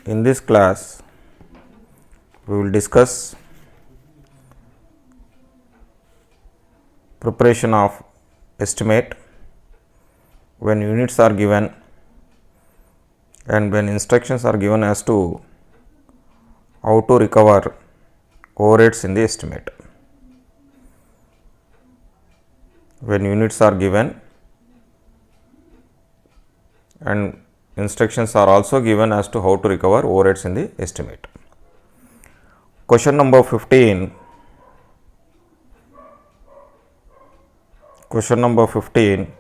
In this class, we will discuss preparation of estimate when units are given and when instructions are given as to how to recover overheads in the estimate. When units are given and instructions are also given as to how to recover overheads in the estimate. Question number 15. Question number 15,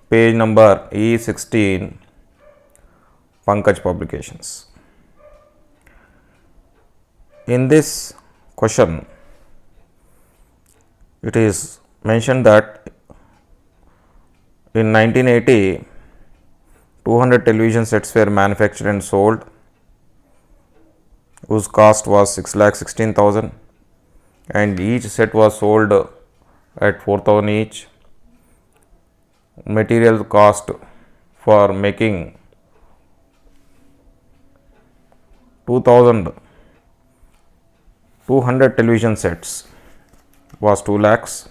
page number E16, Pankaj Publications. In this question, it is mentioned that in 1980, 200 television sets were manufactured and sold, whose cost was 6,16,000, and each set was sold at 4,000 each. Material cost for making 200 television sets was 2 lakhs.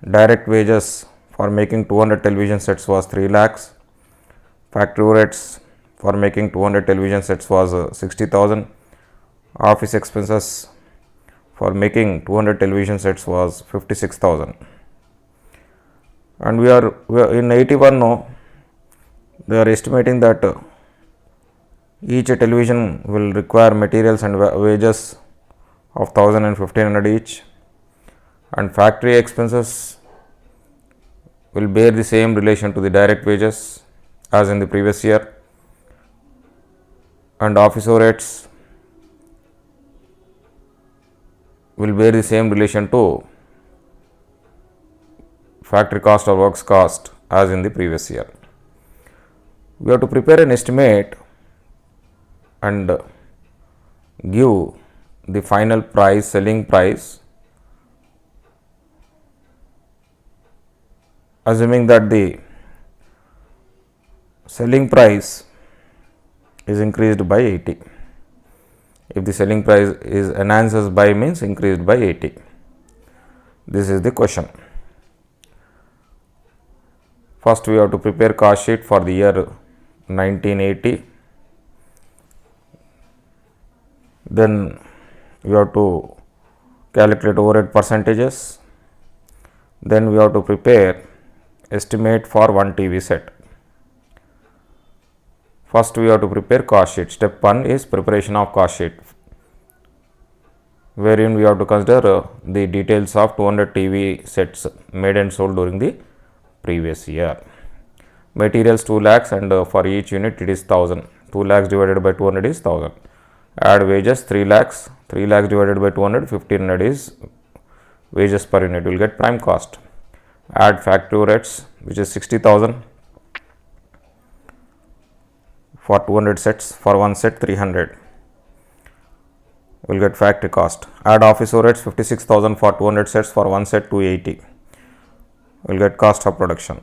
Direct wages for making 200 television sets was 3 lakhs. Factory overheads for making 200 television sets was 60,000. Office expenses for making 200 television sets was 56,000. And we are in 81 now, they are estimating that each television will require materials and wages of 1,000 and 1,500 each, and factory expenses will bear the same relation to the direct wages as in the previous year, and office overheads will bear the same relation to factory cost or works cost as in the previous year. We have to prepare an estimate and give the final price, selling price, assuming that the selling price is increased by 80. If the selling price is enhances by means increased by 80. This is the question. First, we have to prepare cost sheet for the year 1980. Then we have to calculate overhead percentages. Then we have to prepare estimate for one TV set. First, we have to prepare cost sheet. Step 1 is preparation of cost sheet, wherein we have to consider the details of 200 TV sets made and sold during the previous year. Materials 2 lakhs and for each unit it is 1,000. 2 lakhs divided by 200 is 1,000. Add wages 3 lakhs. 3 lakhs divided by 200, 1,500 is wages per unit. You will get prime cost. Add factory overheads, which is 60,000 for 200 sets. For one set 300. We will get factory cost. Add office overheads 56,000 for 200 sets. For one set 280. We will get cost of production.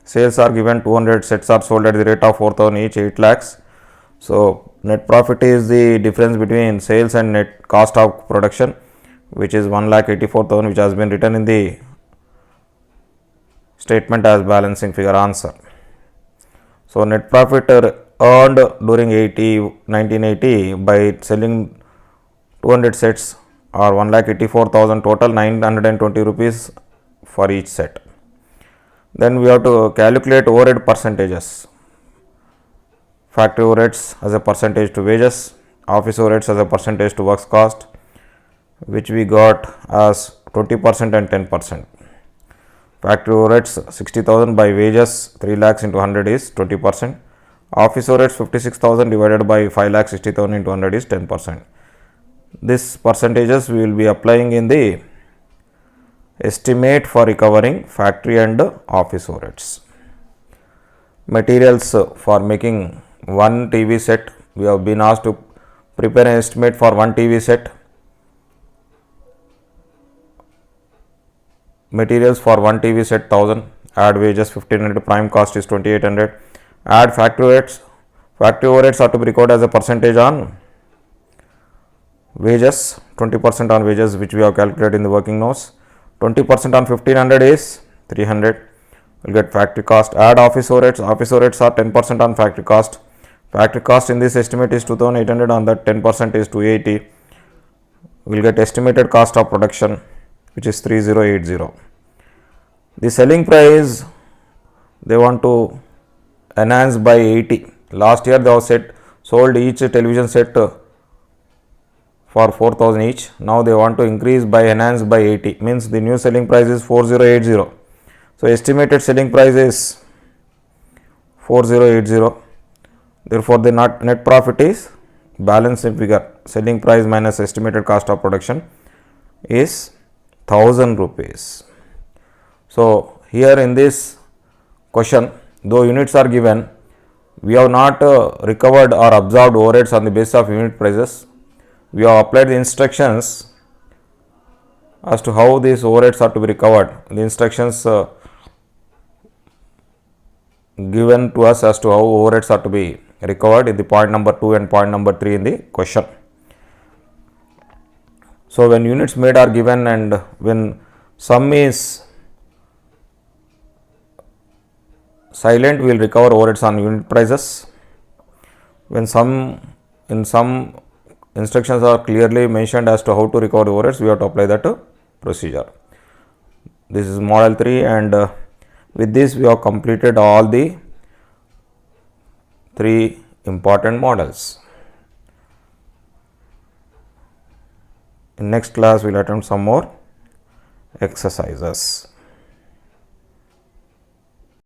Sales are given, 200 sets are sold at the rate of 4,000 each, 8 lakhs. So, net profit is the difference between sales and net cost of production, which is 1,84,000, which has been written in the statement as balancing figure answer. So, net profit earned during 1980 by selling 200 sets are 1,84,000, total 920 rupees for each set. Then we have to calculate overhead percentages. Factory overheads as a percentage to wages, office overheads as a percentage to works cost, which we got as 20% and 10%. Factory overheads 60,000 by wages 3 lakhs into 100 is 20%. Office overheads 56,000 divided by 5 lakhs 60,000 into 100 is 10%. This percentages we will be applying in the estimate for recovering factory and office overheads. Materials for making one TV set, we have been asked to prepare an estimate for one TV set. Materials for one TV set 1000, add wages 1500, prime cost is 2800, add factory rates Factory overheads are to be recorded as a percentage on wages, 20% on wages, which we have calculated in the working notes. 20% on 1500 is 300. We'll get factory cost. Add office overheads. Office overheads are 10% on factory cost. Factory cost in this estimate is 2800, on that 10% is 280. We'll get estimated cost of production, which is 3080. The selling price they want to enhance by 80. Last year they have sold each television set for 4000 each. Now they want to increase by enhance by 80, means the new selling price is 4080. So estimated selling price is 4080. Therefore the net profit is balance figure, selling price minus estimated cost of production, is 1000 rupees. So here in this question, though units are given, we have not recovered or absorbed overheads on the basis of unit prices. We have applied the instructions as to how these overheads are to be recovered. The instructions given to us as to how overheads are to be recovered in the point number 2 and point number 3 in the question. So when units made are given and when sum is silent, we will recover overheads on unit prices. When in some instructions are clearly mentioned as to how to recover overheads, we have to apply that procedure. This is model 3, and with this we have completed all the 3 important models. In next class we will attempt some more exercises.